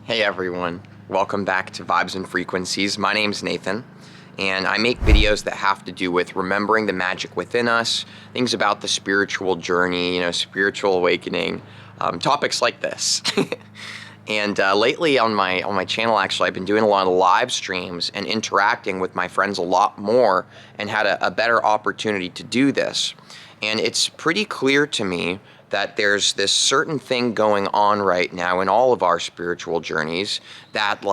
Hey everyone, welcome back to Vibes and Frequencies. My name's Nathan, and I make videos that have to do with remembering the magic within us, things about the spiritual journey, spiritual awakening, topics like this. And lately on my channel, actually, I've been doing a lot of live streams and interacting with my friends a lot more, and had a better opportunity to do this. And it's pretty clear to me that there's this certain thing going on right now in all of our spiritual journeys that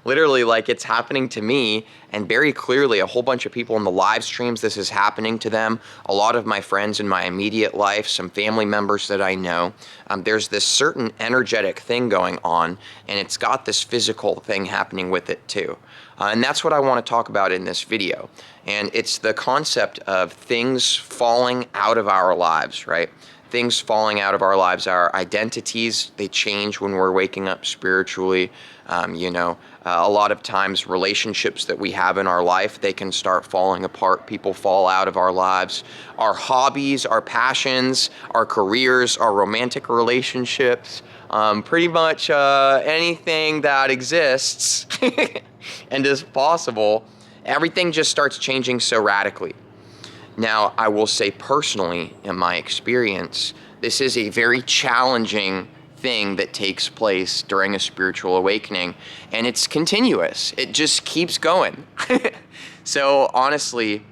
literally it's happening to me, and very clearly a whole bunch of people in the live streams, this is happening to them. A lot of my friends in my immediate life, some family members that I know, there's this certain energetic thing going on, and it's got this physical thing happening with it too. And that's what I want to talk about in this video. And it's the concept of things falling out of our lives, right? Things falling out of our lives, our identities, they change when we're waking up spiritually. A lot of times relationships that we have in our life, they can start falling apart. People fall out of our lives. Our hobbies, our passions, our careers, our romantic relationships, pretty much anything that exists and is possible, everything just starts changing so radically. Now, I will say personally, in my experience, this is a very challenging thing that takes place during a spiritual awakening, and it's continuous. It just keeps going. So honestly,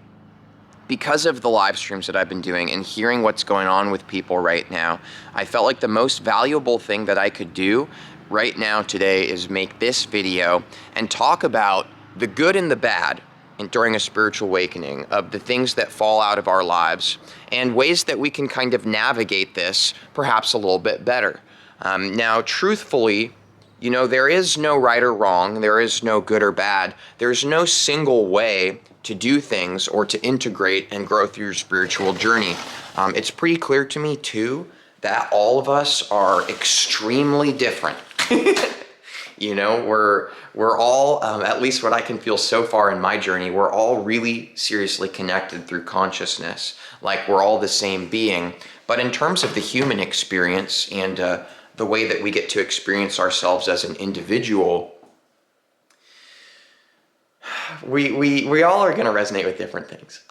because of the live streams that I've been doing and hearing what's going on with people right now, I felt like the most valuable thing that I could do right now today is make this video and talk about the good and the bad during a spiritual awakening, of the things that fall out of our lives and ways that we can kind of navigate this perhaps a little bit better. Now, truthfully, there is no right or wrong. There is no good or bad. There's no single way to do things or to integrate and grow through your spiritual journey. It's pretty clear to me too that all of us are extremely different. We're all, at least what I can feel so far in my journey, we're all really seriously connected through consciousness. Like we're all the same being. But in terms of the human experience and the way that we get to experience ourselves as an individual, we all are going to resonate with different things.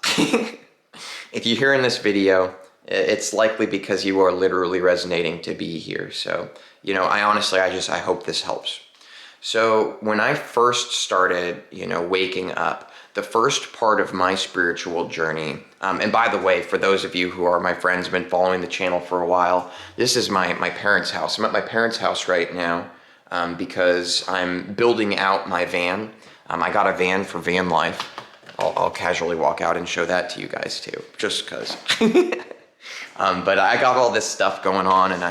If you hear in this video, it's likely because you are literally resonating to be here. So, I hope this helps. So when I first started, waking up, the first part of my spiritual journey, and by the way, for those of you who are my friends, been following the channel for a while, this is my parents' house. I'm at my parents' house right now because I'm building out my van. I got a van for van life. I'll casually walk out and show that to you guys too, just because. But I got all this stuff going on, and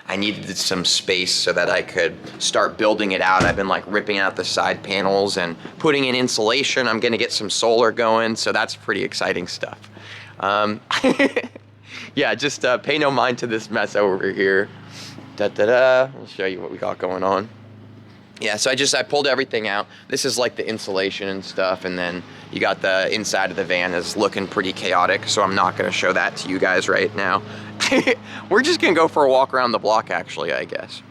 I needed some space so that I could start building it out. I've been ripping out the side panels and putting in insulation. I'm gonna get some solar going, so that's pretty exciting stuff. Yeah, just pay no mind to this mess over here. I'll show you what we got going on. Yeah, so I pulled everything out. This is the insulation and stuff, and then you got the inside of the van is looking pretty chaotic, so I'm not gonna show that to you guys right now. We're just gonna go for a walk around the block, actually, I guess.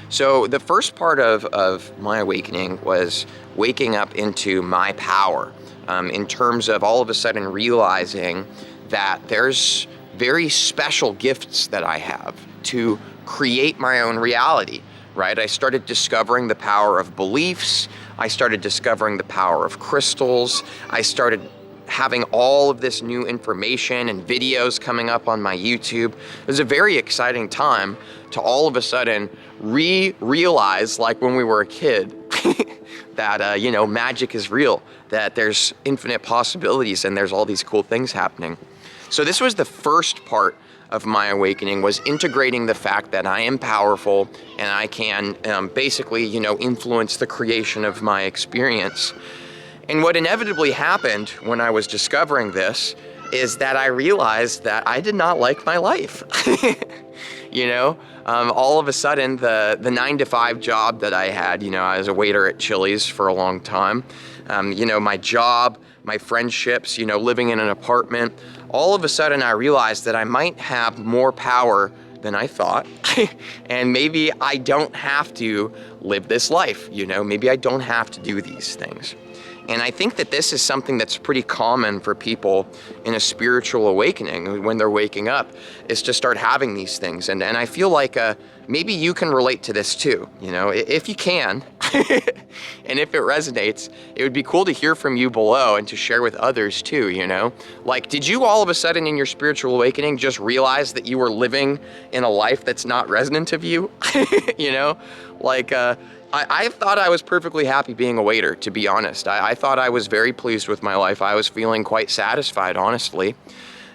So the first part of my awakening was waking up into my power, in terms of all of a sudden realizing that there's very special gifts that I have to create my own reality. Right? I started discovering the power of beliefs. I started discovering the power of crystals. I started having all of this new information and videos coming up on my YouTube. It was a very exciting time to all of a sudden realize, like when we were a kid, that, magic is real, that there's infinite possibilities and there's all these cool things happening. So this was the first part of my awakening, was integrating the fact that I am powerful and I can basically, influence the creation of my experience. And what inevitably happened when I was discovering this is that I realized that I did not like my life. All of a sudden, the 9-to-5 job that I had, I was a waiter at Chili's for a long time. My job, my friendships, living in an apartment, all of a sudden I realized that I might have more power than I thought. And maybe I don't have to live this life, you know, maybe I don't have to do these things. And I think that this is something that's pretty common for people in a spiritual awakening when they're waking up, is to start having these things. And I feel like maybe you can relate to this too, you know, if you can, and if it resonates, it would be cool to hear from you below and to share with others too, you know? Like, did you all of a sudden in your spiritual awakening just realize that you were living in a life that's not resonant of you? You know, like, I thought I was perfectly happy being a waiter, to be honest. I thought I was very pleased with my life. I was feeling quite satisfied, honestly.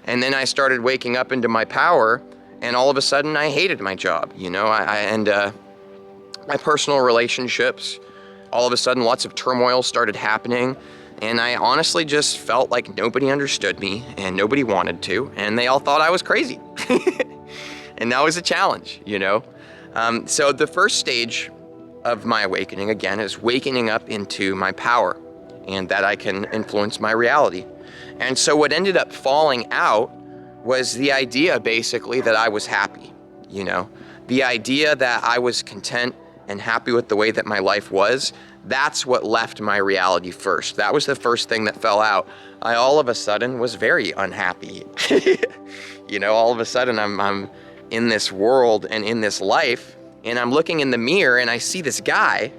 And then I started waking up into my power, and all of a sudden I hated my job, you know, and my personal relationships, all of a sudden lots of turmoil started happening. And I honestly just felt like nobody understood me and nobody wanted to, and they all thought I was crazy. And that was a challenge, you know? So the first stage of my awakening, again, is waking up into my power and that I can influence my reality. And so what ended up falling out was the idea, basically, that I was happy, you know? The idea that I was content and happy with the way that my life was. That's what left my reality first. That was the first thing that fell out. I all of a sudden was very unhappy. You know, all of a sudden I'm in this world and in this life, and I'm looking in the mirror and I see this guy,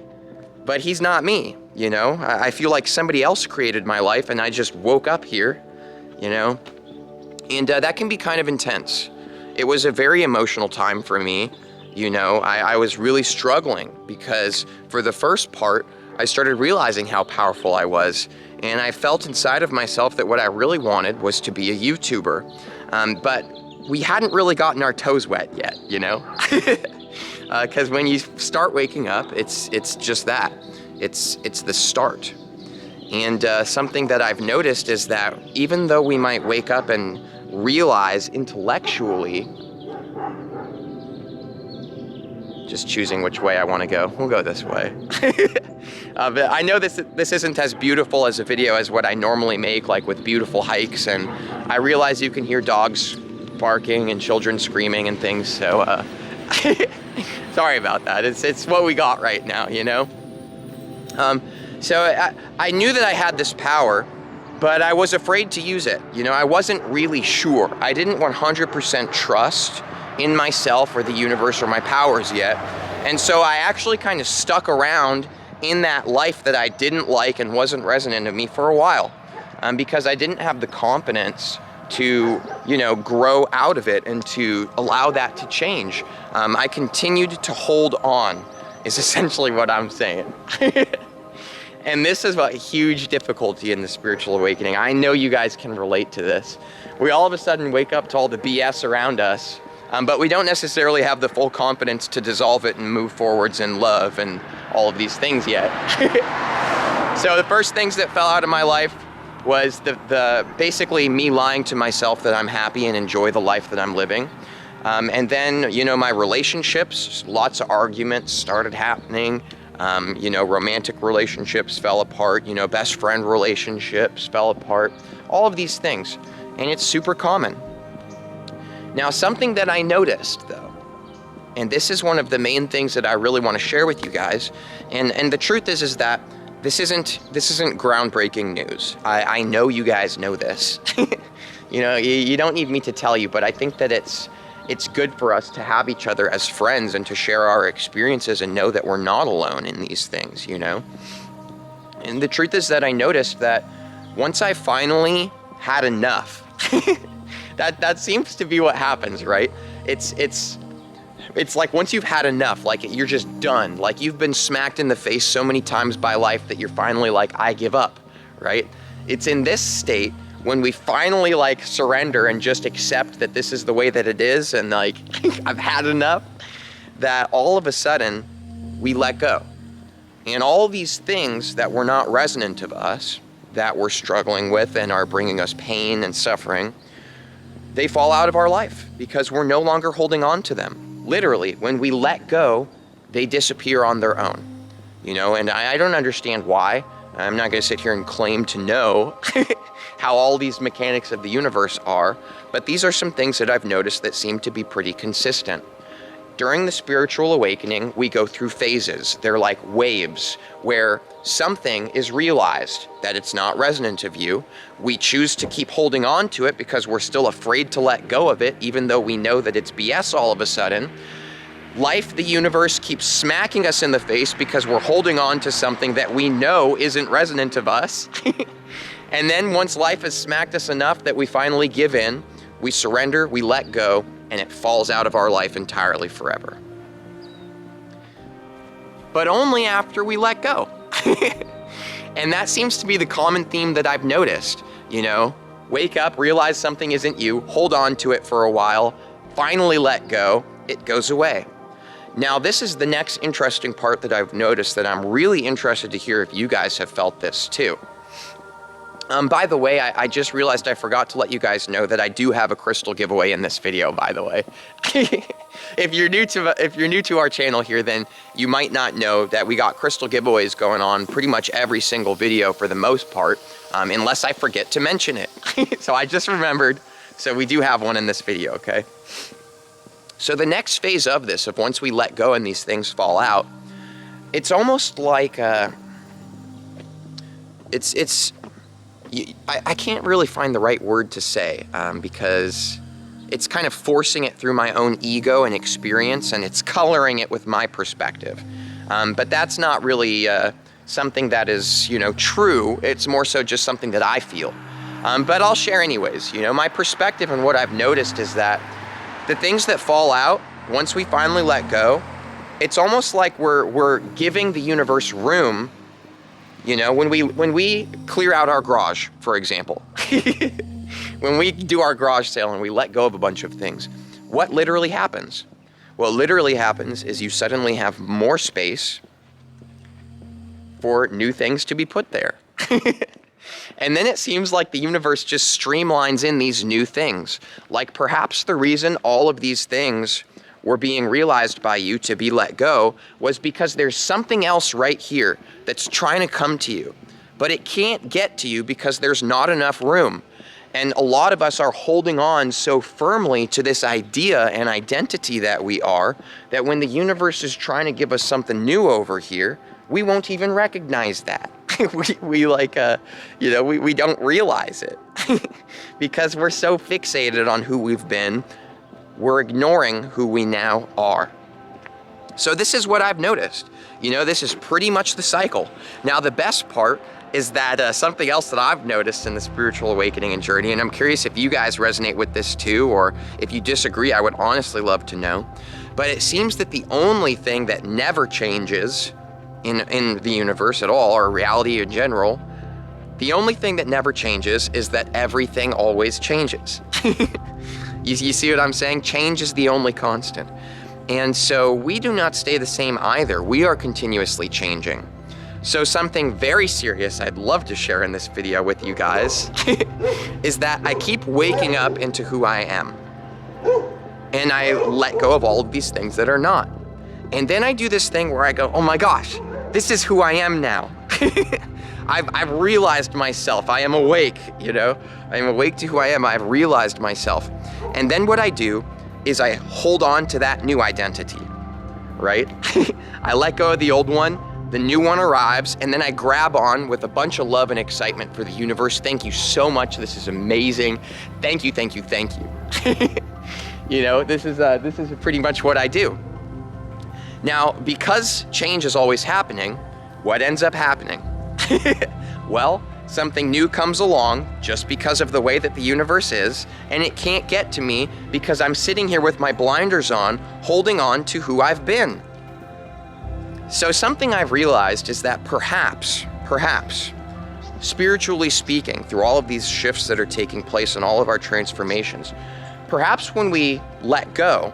but he's not me, you know? I feel like somebody else created my life and I just woke up here, you know? And that can be kind of intense. It was a very emotional time for me. You know, I was really struggling because for the first part, I started realizing how powerful I was. And I felt inside of myself that what I really wanted was to be a YouTuber. But we hadn't really gotten our toes wet yet, you know? Because when you start waking up, it's just that. It's the start. And something that I've noticed is that even though we might wake up and realize intellectually, just choosing which way I want to go. We'll go this way. But I know this isn't as beautiful as a video as what I normally make, like with beautiful hikes, and I realize you can hear dogs barking and children screaming and things, so sorry about that. It's what we got right now, you know? So I knew that I had this power, but I was afraid to use it. You know, I wasn't really sure. I didn't 100% trust in myself or the universe or my powers yet. And so I actually kind of stuck around in that life that I didn't like and wasn't resonant of me for a while, because I didn't have the confidence to, you know, grow out of it and to allow that to change. I continued to hold on, is essentially what I'm saying. And this is a huge difficulty in the spiritual awakening. I know you guys can relate to this. We all of a sudden wake up to all the BS around us, but we don't necessarily have the full confidence to dissolve it and move forwards in love and all of these things yet. So the first things that fell out of my life was the basically me lying to myself that I'm happy and enjoy the life that I'm living. And then, you know, my relationships, lots of arguments started happening. You know, romantic relationships fell apart, you know, best friend relationships fell apart, all of these things. And it's super common. Now, something that I noticed though, and this is one of the main things that I really want to share with you guys, and the truth is that this isn't groundbreaking news. I know you guys know this. You know, you don't need me to tell you, but I think that it's good for us to have each other as friends and to share our experiences and know that we're not alone in these things, you know? And the truth is that I noticed that once I finally had enough, that seems to be what happens, right? It's like once you've had enough, like you're just done. Like you've been smacked in the face so many times by life that you're finally like, I give up, right? It's in this state when we finally like surrender and just accept that this is the way that it is and like, I've had enough, that all of a sudden we let go. And all these things that were not resonant of us, that we're struggling with and are bringing us pain and suffering, they fall out of our life because we're no longer holding on to them. Literally, when we let go, they disappear on their own. You know, and I don't understand why, I'm not going to sit here and claim to know how all these mechanics of the universe are, but these are some things that I've noticed that seem to be pretty consistent. During the spiritual awakening, we go through phases. They're like waves where something is realized that it's not resonant of you. We choose to keep holding on to it because we're still afraid to let go of it, even though we know that it's BS all of a sudden. Life, the universe, keeps smacking us in the face because we're holding on to something that we know isn't resonant of us. And then once life has smacked us enough that we finally give in, we surrender, we let go, and it falls out of our life entirely forever. But only after we let go. And that seems to be the common theme that I've noticed. You know, wake up, realize something isn't you, hold on to it for a while, finally let go, it goes away. Now, this is the next interesting part that I've noticed that I'm really interested to hear if you guys have felt this too. By the way, I just realized I forgot to let you guys know that I do have a crystal giveaway in this video, by the way. If you're new to our channel here, then you might not know that we got crystal giveaways going on pretty much every single video for the most part, unless I forget to mention it. So I just remembered, so we do have one in this video, okay? So the next phase of this, of once we let go and these things fall out, it's almost like, I can't really find the right word to say, because it's kind of forcing it through my own ego and experience, and it's coloring it with my perspective. But that's not really something that is, you know, true. It's more so just something that I feel. But I'll share anyways. You know, my perspective and what I've noticed is that the things that fall out, once we finally let go, it's almost like we're giving the universe room. You know, when we clear out our garage, for example, when we do our garage sale and we let go of a bunch of things, what literally happens? What literally happens is you suddenly have more space for new things to be put there. And then it seems like the universe just streamlines in these new things. Like perhaps the reason all of these things were being realized by you to be let go was because there's something else right here that's trying to come to you, but it can't get to you because there's not enough room. And a lot of us are holding on so firmly to this idea and identity that we are, that when the universe is trying to give us something new over here, we won't even recognize that. we don't realize it because we're so fixated on who we've been. We're ignoring who we now are. So this is what I've noticed. You know, this is pretty much the cycle. Now, the best part is that something else that I've noticed in the spiritual awakening and journey, and I'm curious if you guys resonate with this too, or if you disagree, I would honestly love to know. But it seems that the only thing that never changes in the universe at all, or reality in general, the only thing that never changes is that everything always changes. You see what I'm saying? Change is the only constant. And so we do not stay the same either. We are continuously changing. So something very serious I'd love to share in this video with you guys is that I keep waking up into who I am. And I let go of all of these things that are not. And then I do this thing where I go, oh my gosh, this is who I am now. I've realized myself. I am awake, you know? I am awake to who I am. I've realized myself. And then what I do is I hold on to that new identity, right? I let go of the old one, the new one arrives, and then I grab on with a bunch of love and excitement for the universe. Thank you so much. This is amazing. Thank you, thank you, thank you. You know, this is pretty much what I do. Now, because change is always happening, what ends up happening? Well, something new comes along just because of the way that the universe is, and it can't get to me because I'm sitting here with my blinders on, holding on to who I've been. So something I've realized is that perhaps, spiritually speaking, through all of these shifts that are taking place in all of our transformations, perhaps when we let go,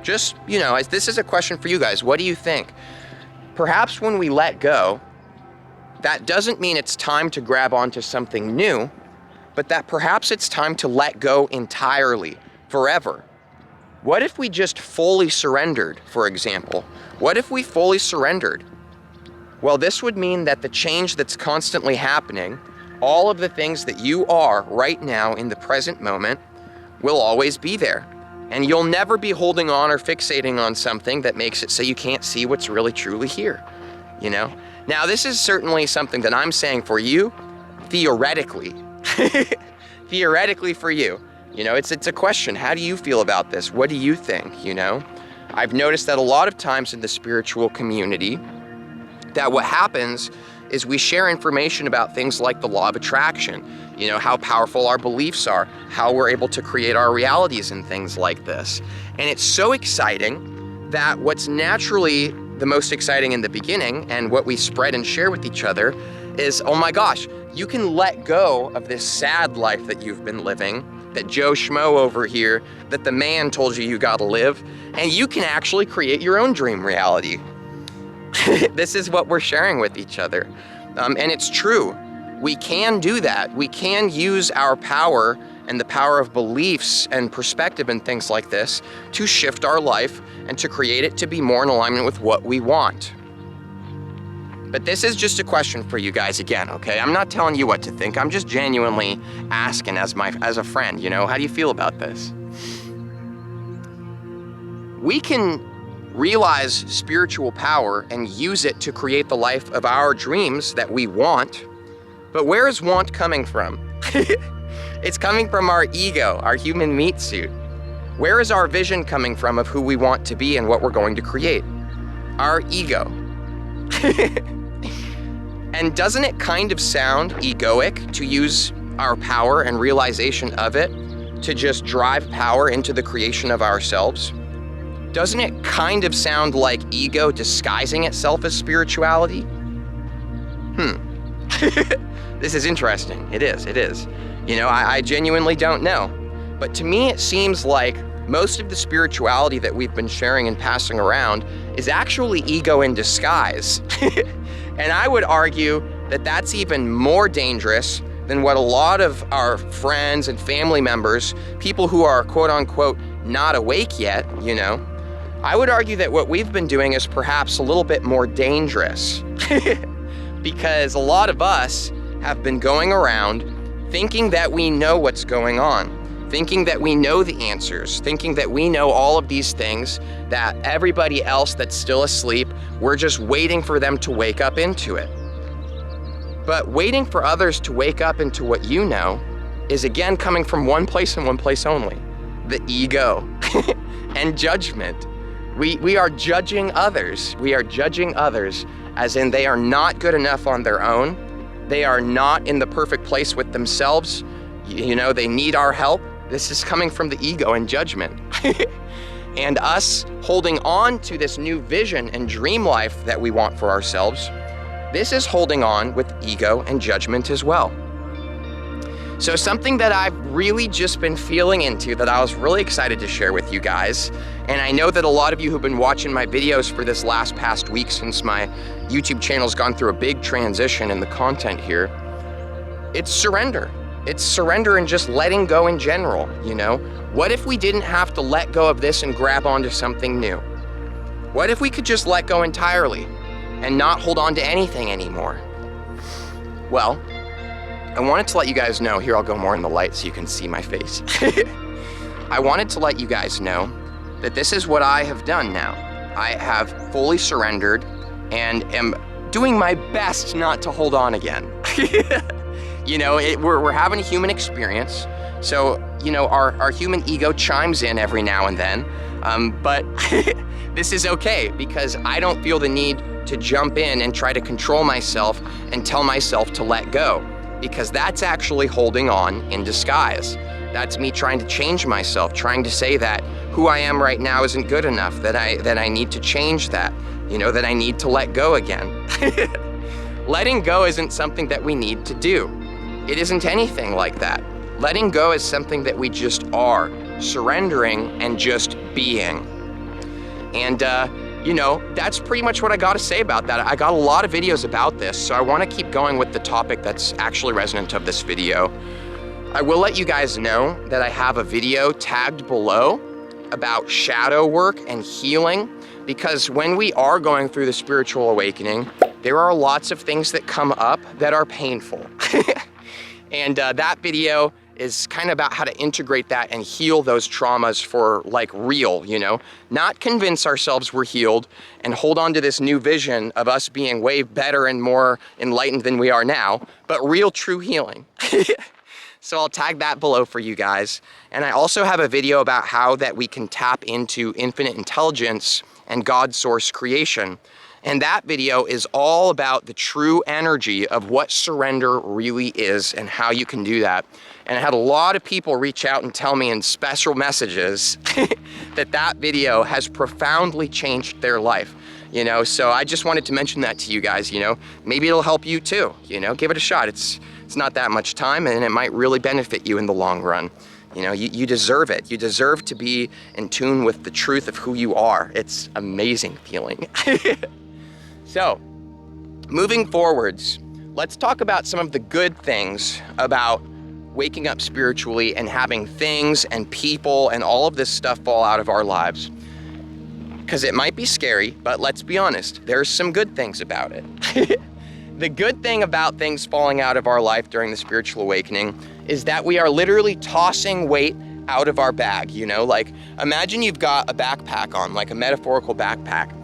just, you know, this is a question for you guys, what do you think? Perhaps when we let go, that doesn't mean it's time to grab onto something new, but that perhaps it's time to let go entirely, forever. What if we just fully surrendered, for example? What if we fully surrendered? Well, this would mean that the change that's constantly happening, all of the things that you are right now in the present moment, will always be there. And you'll never be holding on or fixating on something that makes it so you can't see what's really truly here, you know? Now, this is certainly something that I'm saying for you, theoretically. Theoretically for you. You know, it's a question. How do you feel about this? What do you think, you know? I've noticed that a lot of times in the spiritual community, that what happens is we share information about things like the law of attraction, you know, how powerful our beliefs are, how we're able to create our realities and things like this. And it's so exciting that what's naturally the most exciting in the beginning and what we spread and share with each other is, oh my gosh, you can let go of this sad life that you've been living, that Joe Schmo over here, that the man told you gotta live, and you can actually create your own dream reality. This is what we're sharing with each other. And it's true. We can do that. We can use our power and the power of beliefs and perspective and things like this to shift our life and to create it to be more in alignment with what we want. But this is just a question for you guys again, okay? I'm not telling you what to think. I'm just genuinely asking as a friend, you know, how do you feel about this? We can realize spiritual power and use it to create the life of our dreams that we want. But where is want coming from? It's coming from our ego, our human meat suit. Where is our vision coming from of who we want to be and what we're going to create? Our ego. And doesn't it kind of sound egoic to use our power and realization of it to just drive power into the creation of ourselves? Doesn't it kind of sound like ego disguising itself as spirituality? This is interesting. It is. You know, I genuinely don't know. But to me, it seems like most of the spirituality that we've been sharing and passing around is actually ego in disguise. And I would argue that that's even more dangerous than what a lot of our friends and family members, people who are quote unquote not awake yet, you know, I would argue that what we've been doing is perhaps a little bit more dangerous because a lot of us have been going around thinking that we know what's going on, thinking that we know the answers, thinking that we know all of these things, that everybody else that's still asleep, we're just waiting for them to wake up into it. But waiting for others to wake up into what you know is again coming from one place and one place only, the ego and judgment. We are judging others. We are judging others as in they are not good enough on their own. They are not in the perfect place with themselves. You know, they need our help. This is coming from the ego and judgment. And us holding on to this new vision and dream life that we want for ourselves, this is holding on with ego and judgment as well. So something that I've really just been feeling into that I was really excited to share with you guys, and I know that a lot of you who've been watching my videos for this past week since my YouTube channel's gone through a big transition in the content here, it's surrender. It's surrender and just letting go in general, you know? What if we didn't have to let go of this and grab onto something new? What if we could just let go entirely and not hold on to anything anymore? Well, I wanted to let you guys know, here I'll go more in the light so you can see my face. I wanted to let you guys know that this is what I have done now. I have fully surrendered and am doing my best not to hold on again. You know, we're having a human experience, so, you know, our human ego chimes in every now and then, but this is okay because I don't feel the need to jump in and try to control myself and tell myself to let go, because that's actually holding on in disguise. That's me trying to change myself, trying to say that who I am right now isn't good enough, that I need to change that, you know, that I need to let go again. Letting go isn't something that we need to do. It isn't anything like that. Letting go is something that we just are, surrendering and just being. And, you know, that's pretty much what I got to say about that. I got a lot of videos about this, so I want to keep going with the topic that's actually resonant of this video. I will let you guys know that I have a video tagged below about shadow work and healing, because when we are going through the spiritual awakening, there are lots of things that come up that are painful. And that video is kind of about how to integrate that and heal those traumas for like real, you know, not convince ourselves we're healed and hold on to this new vision of us being way better and more enlightened than we are now, but real true healing. So I'll tag that below for you guys. And I also have a video about how that we can tap into infinite intelligence and God source creation. And that video is all about the true energy of what surrender really is and how you can do that. And I had a lot of people reach out and tell me in special messages that video has profoundly changed their life. You know, so I just wanted to mention that to you guys, you know, maybe it'll help you too, you know, give it a shot. It's not that much time and it might really benefit you in the long run. You know, you deserve it. You deserve to be in tune with the truth of who you are. It's amazing feeling. So, moving forwards, let's talk about some of the good things about waking up spiritually and having things and people and all of this stuff fall out of our lives. Because it might be scary, but let's be honest, there's some good things about it. The good thing about things falling out of our life during the spiritual awakening is that we are literally tossing weight out of our bag, you know? Like, imagine you've got a backpack on, like a metaphorical backpack,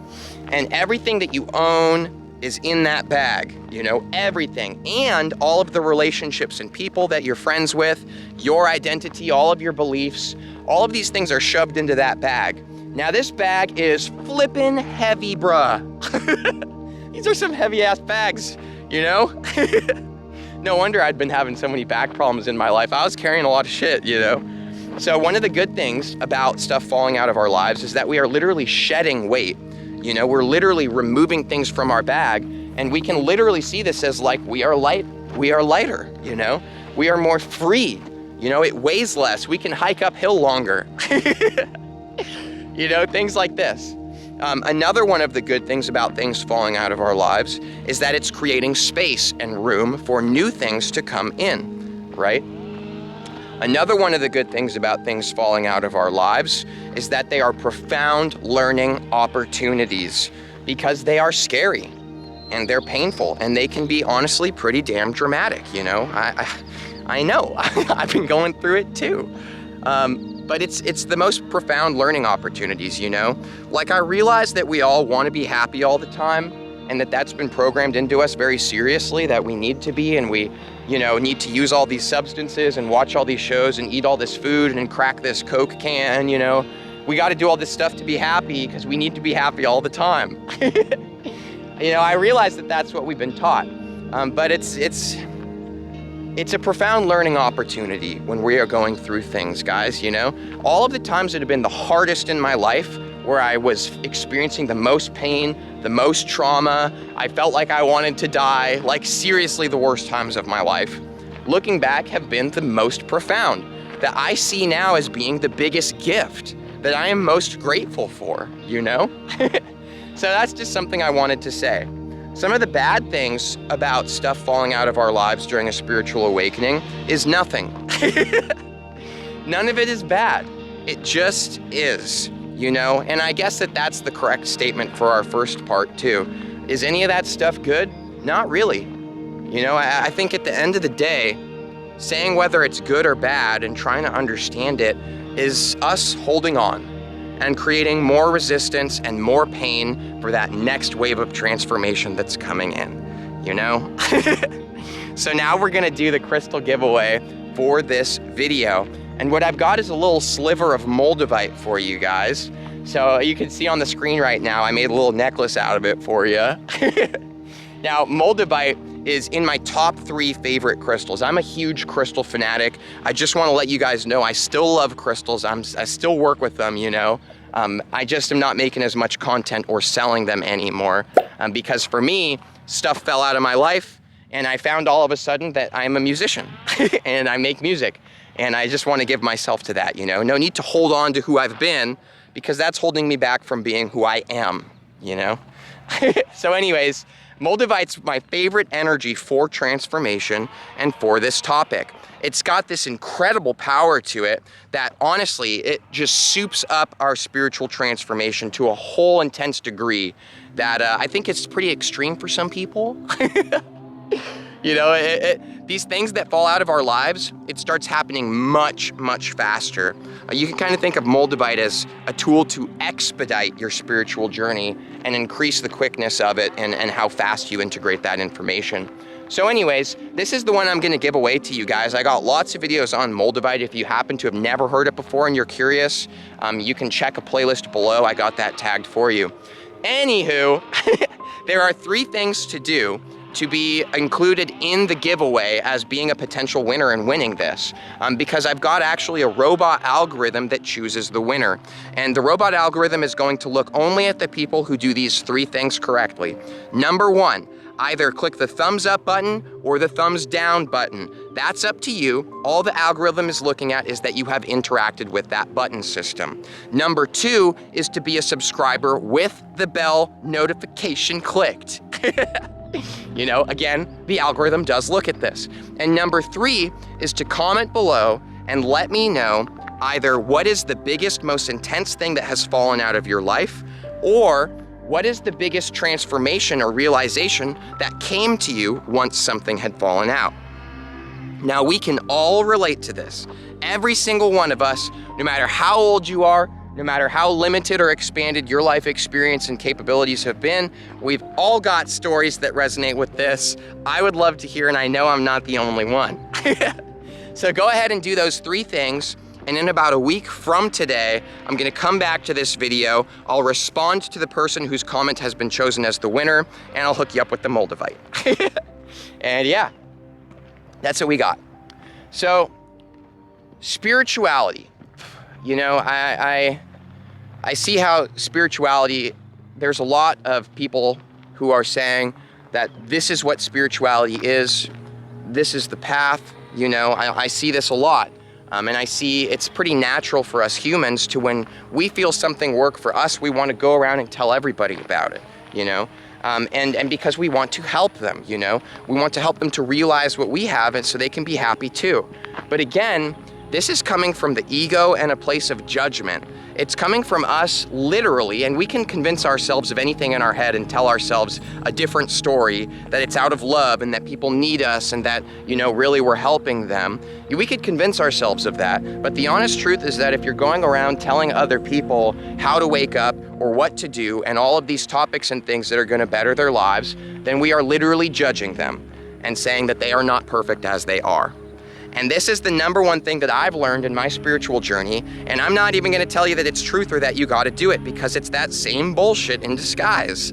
and everything that you own is in that bag, you know, everything, and all of the relationships and people that you're friends with, your identity, all of your beliefs, all of these things are shoved into that bag. Now this bag is flippin' heavy, bruh. These are some heavy ass bags, you know? No wonder I'd been having so many back problems in my life. I was carrying a lot of shit, you know? So one of the good things about stuff falling out of our lives is that we are literally shedding weight. You know, we're literally removing things from our bag, and we can literally see this as like we are lighter, you know? We are more free, you know, it weighs less. We can hike uphill longer. You know, things like this. Another one of the good things about things falling out of our lives is that it's creating space and room for new things to come in, right? Another one of the good things about things falling out of our lives is that they are profound learning opportunities because they are scary and they're painful and they can be honestly pretty damn dramatic, you know? I know, I've been going through it too. But it's the most profound learning opportunities, you know? Like I realize that we all want to be happy all the time and that's been programmed into us very seriously, that we need to be, and we, you know, need to use all these substances and watch all these shows and eat all this food and crack this Coke can, you know? We got to do all this stuff to be happy because we need to be happy all the time. You know, I realize that that's what we've been taught, but it's a profound learning opportunity when we are going through things, guys, you know? All of the times that have been the hardest in my life, where I was experiencing the most pain, the most trauma, I felt like I wanted to die, like seriously the worst times of my life, looking back have been the most profound, that I see now as being the biggest gift that I am most grateful for, you know? So that's just something I wanted to say. Some of the bad things about stuff falling out of our lives during a spiritual awakening is nothing. None of it is bad. It just is, you know? And I guess that's the correct statement for our first part too. Is any of that stuff good? Not really. You know, I think at the end of the day, saying whether it's good or bad and trying to understand it is us holding on and creating more resistance and more pain for that next wave of transformation that's coming in, you know? So now we're gonna do the crystal giveaway for this video. And what I've got is a little sliver of Moldavite for you guys. So you can see on the screen right now, I made a little necklace out of it for you. Now, Moldavite is in my top 3 favorite crystals. I'm a huge crystal fanatic. I just want to let you guys know I still love crystals. I still work with them, you know. I just am not making as much content or selling them anymore because for me, stuff fell out of my life and I found all of a sudden that I'm a musician and I make music, and I just want to give myself to that, you know. No need to hold on to who I've been because that's holding me back from being who I am, you know. So anyways, Moldavite's my favorite energy for transformation and for this topic. it's got this incredible power to it that honestly, it just soups up our spiritual transformation to a whole intense degree that I think it's pretty extreme for some people. You know, these things that fall out of our lives, it starts happening much, much faster. You can kind of think of Moldavite as a tool to expedite your spiritual journey and increase the quickness of it and how fast you integrate that information. So anyways, this is the one I'm gonna give away to you guys. I got lots of videos on Moldavite. If you happen to have never heard it before and you're curious, you can check a playlist below. I got that tagged for you. Anywho, there are 3 things to do to be included in the giveaway as being a potential winner and winning this, because I've got actually a robot algorithm that chooses the winner. And the robot algorithm is going to look only at the people who do these 3 things correctly. Number 1, either click the thumbs up button or the thumbs down button. That's up to you. All the algorithm is looking at is that you have interacted with that button system. Number 2 is to be a subscriber with the bell notification clicked. You know, again, the algorithm does look at this. And number 3 is to comment below and let me know either what is the biggest, most intense thing that has fallen out of your life, or what is the biggest transformation or realization that came to you once something had fallen out. Now, we can all relate to this. Every single one of us, no matter how old you are, no matter how limited or expanded your life experience and capabilities have been, we've all got stories that resonate with this. I would love to hear, and I know I'm not the only one. So go ahead and do those 3 things, and in about a week from today, I'm gonna come back to this video. I'll respond to the person whose comment has been chosen as the winner, and I'll hook you up with the Moldavite. And yeah, that's what we got. So, spirituality. You know, I see how spirituality, there's a lot of people who are saying that this is what spirituality is, this is the path, you know, I see this a lot. And I see it's pretty natural for us humans to, when we feel something work for us, we want to go around and tell everybody about it, you know? And because we want to help them, you know? We want to help them to realize what we have and so they can be happy too. But again, this is coming from the ego and a place of judgment. It's coming from us literally, and we can convince ourselves of anything in our head and tell ourselves a different story, that it's out of love and that people need us and that, you know, really we're helping them. We could convince ourselves of that, but the honest truth is that if you're going around telling other people how to wake up or what to do and all of these topics and things that are gonna better their lives, then we are literally judging them and saying that they are not perfect as they are. And this is the number 1 thing that I've learned in my spiritual journey, and I'm not even gonna tell you that it's truth or that you gotta do it, because it's that same bullshit in disguise.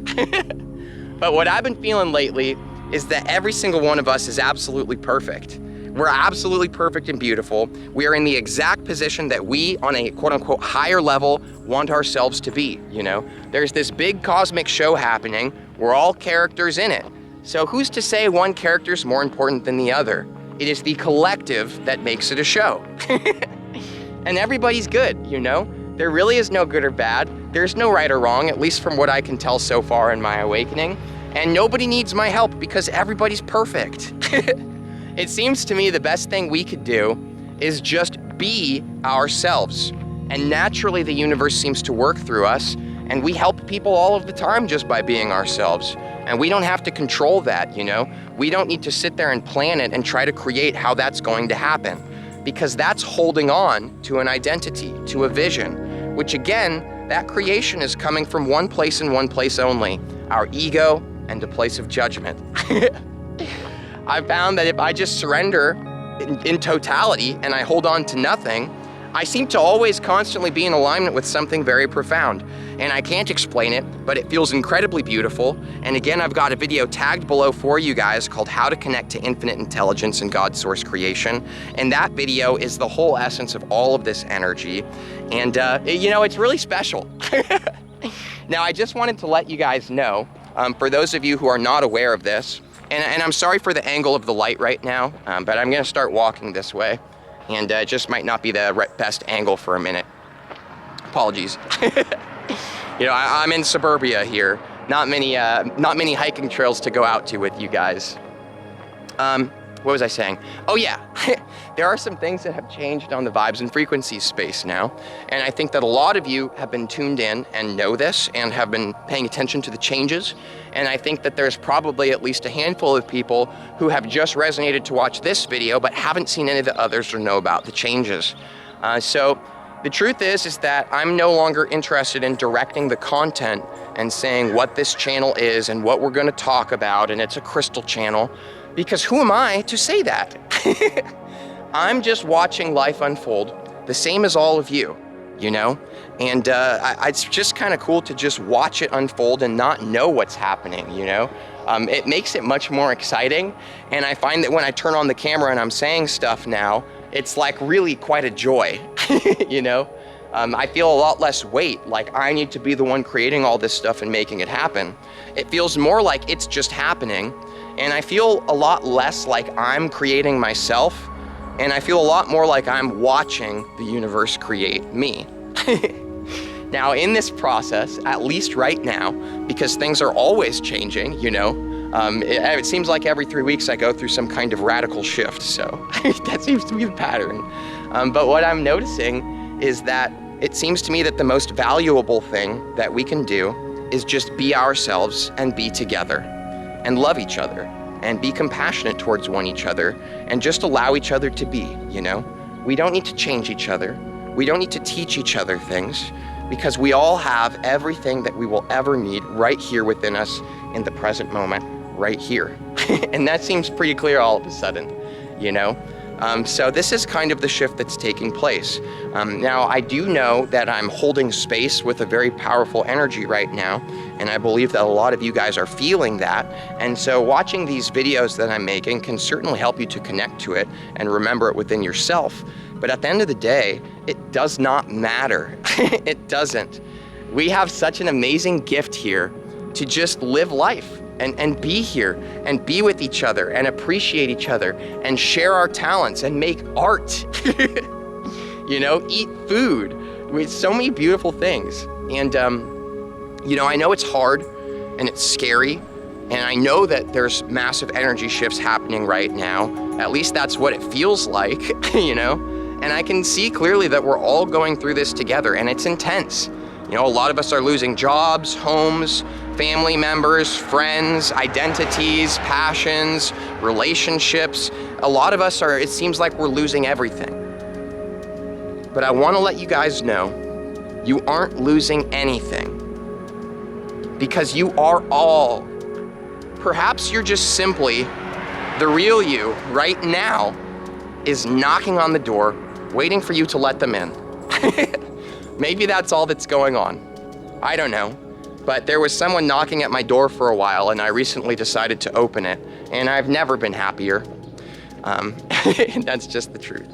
But what I've been feeling lately is that every single one of us is absolutely perfect. We're absolutely perfect and beautiful. We are in the exact position that we, on a quote unquote higher level, want ourselves to be, you know? There's this big cosmic show happening. We're all characters in it. So who's to say one character is more important than the other? It is the collective that makes it a show. And everybody's good, you know? There really is no good or bad. There's no right or wrong, at least from what I can tell so far in my awakening. And nobody needs my help because everybody's perfect. It seems to me the best thing we could do is just be ourselves. And naturally the universe seems to work through us, and we help people all of the time just by being ourselves. And we don't have to control that, you know? We don't need to sit there and plan it and try to create how that's going to happen, because that's holding on to an identity, to a vision, which again, that creation is coming from one place and one place only, our ego and a place of judgment. I found that if I just surrender in totality and I hold on to nothing, I seem to always constantly be in alignment with something very profound. And I can't explain it, but it feels incredibly beautiful. And again, I've got a video tagged below for you guys called How to Connect to Infinite Intelligence and God Source Creation. And that video is the whole essence of all of this energy. And you know, it's really special. Now, I just wanted to let you guys know, for those of you who are not aware of this, and I'm sorry for the angle of the light right now, but I'm gonna start walking this way. And it just might not be the best angle for a minute. Apologies. You know, I'm in suburbia here. Not many hiking trails to go out to with you guys. what was I saying? Oh yeah, there are some things that have changed on the Vibes and Frequencies space now. And I think that a lot of you have been tuned in and know this and have been paying attention to the changes. And I think that there's probably at least a handful of people who have just resonated to watch this video, but haven't seen any of the others or know about the changes. So the truth is that I'm no longer interested in directing the content and saying what this channel is and what we're gonna talk about, and it's a crystal channel, because who am I to say that? I'm just watching life unfold, the same as all of you, you know? And it's just kind of cool to just watch it unfold and not know what's happening, you know? It makes it much more exciting, and I find that when I turn on the camera and I'm saying stuff now, it's like really quite a joy, you know? I feel a lot less weight, like I need to be the one creating all this stuff and making it happen. It feels more like it's just happening, and I feel a lot less like I'm creating myself, and I feel a lot more like I'm watching the universe create me. Now in this process, at least right now, because things are always changing, you know, it seems like every 3 weeks I go through some kind of radical shift, so that seems to be the pattern. But what I'm noticing is that it seems to me that the most valuable thing that we can do is just be ourselves and be together and love each other and be compassionate towards each other and just allow each other to be, you know? We don't need to change each other. We don't need to teach each other things, because we all have everything that we will ever need right here within us in the present moment, right here. And that seems pretty clear all of a sudden, you know? So this is kind of the shift that's taking place. Now, I do know that I'm holding space with a very powerful energy right now, and I believe that a lot of you guys are feeling that. And so watching these videos that I'm making can certainly help you to connect to it and remember it within yourself. But at the end of the day, it does not matter. It doesn't. We have such an amazing gift here to just live life and be here and be with each other and appreciate each other and share our talents and make art. You know, eat food. With so many beautiful things. And, you know, I know it's hard and it's scary, and I know that there's massive energy shifts happening right now. At least that's what it feels like, you know? And I can see clearly that we're all going through this together, and it's intense. You know, a lot of us are losing jobs, homes, family members, friends, identities, passions, relationships. A lot of us are, it seems like we're losing everything. But I want to let you guys know, you aren't losing anything, because you are all. Perhaps you're just simply, the real you right now is knocking on the door, waiting for you to let them in. Maybe that's all that's going on. I don't know. But there was someone knocking at my door for a while, and I recently decided to open it, and I've never been happier. That's just the truth.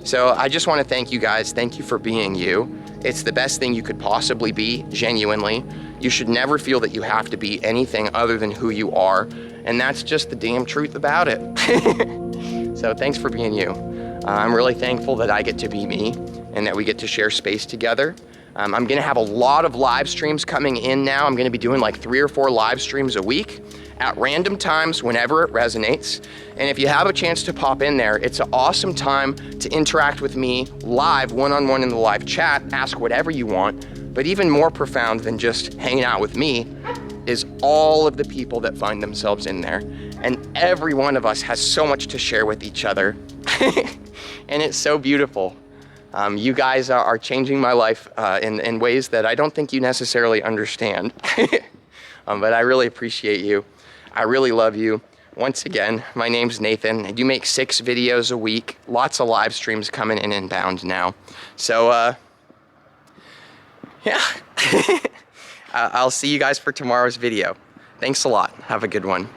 So I just want to thank you guys. Thank you for being you. It's the best thing you could possibly be, genuinely. You should never feel that you have to be anything other than who you are, and that's just the damn truth about it. So thanks for being you. I'm really thankful that I get to be me and that we get to share space together. I'm gonna have a lot of live streams coming in now. I'm gonna be doing like 3 or 4 live streams a week at random times whenever it resonates. And if you have a chance to pop in there, it's an awesome time to interact with me live, one-on-one in the live chat, ask whatever you want. But even more profound than just hanging out with me is all of the people that find themselves in there. And every one of us has so much to share with each other. And it's so beautiful. You guys are changing my life in ways that I don't think you necessarily understand. But I really appreciate you. I really love you. Once again, my name's Nathan. I do make 6 videos a week. Lots of live streams coming in inbound now. So, yeah. I'll see you guys for tomorrow's video. Thanks a lot. Have a good one.